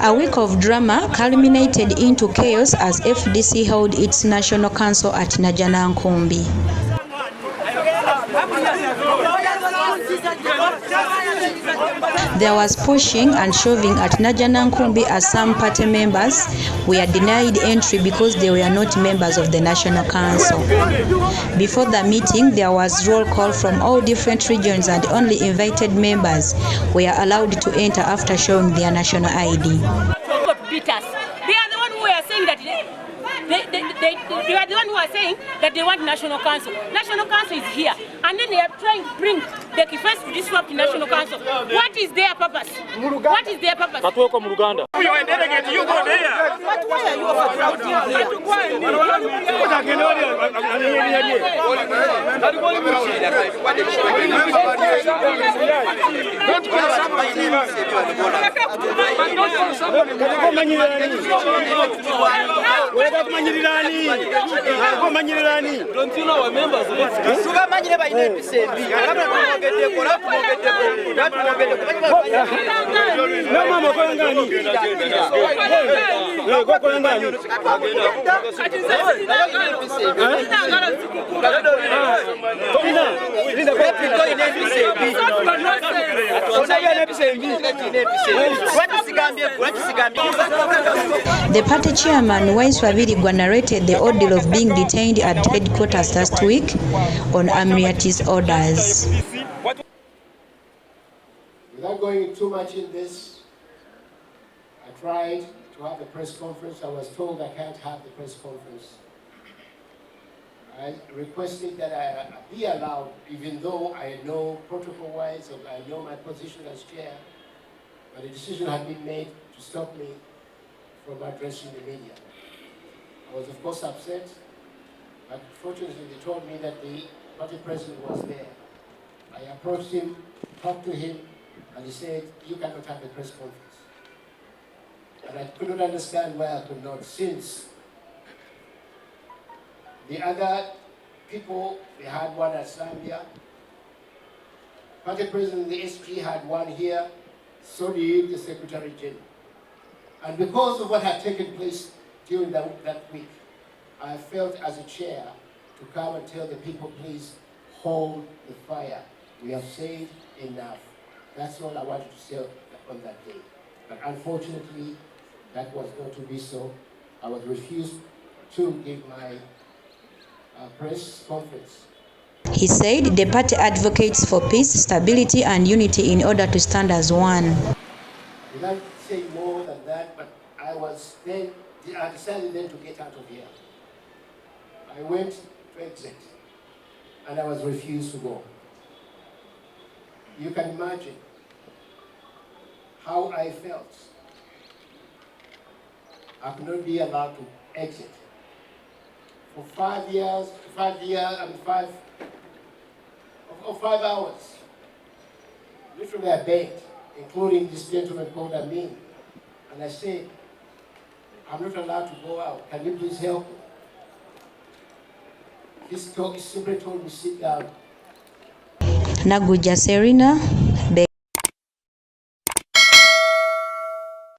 A week of drama culminated into chaos as FDC held its national council at Najjanankumbi. There was pushing and shoving at Najjanankumbi as some party members were denied entry because they were not members of the National Council. Before the meeting, there was roll call from all different regions and only invited members were allowed to enter after showing their national ID. They are the one who are saying that they are the one who are saying that they want National Council. National Council is here, and then they are trying to bring the defense to disrupt the National Council. What is their purpose? What is their purpose? You are delegate, you go there. But why are you overcrowding here? Don't you know our members? The party chairman, Ebya narrated the ordeal of being detained at headquarters last week on Amriati's orders. Without going too much in this, I tried to have a press conference. I was told I can't have the press conference. I requested that I be allowed, even though I know protocol-wise, I know my position as chair, but a decision had been made to stop me from addressing the media. I was of course upset, but fortunately they told me that the party president was there. I approached him, talked to him, and he said, you cannot have a press conference. And I could not understand why I could not, since the other people, they had one at Zambia. Party president, the SG had one here, so did the Secretary General. And because of what had taken place during that week, I felt as a chair to come and tell the people, please hold the fire. We have said enough. That's all I wanted to say on that day. But unfortunately, that was not to be so. I was refused to give my press conference. He said the party advocates for peace, stability, and unity in order to stand as one. Without saying more than that, but I decided then to get out of here. I went to exit, and I was refused to go. You can imagine how I felt. I could not be allowed to exit. For 5 hours, literally I begged, including this gentleman called Amin, and I said, I'm not allowed to go out. Can you please help me? He simply told me, sit down. Naguja Serena.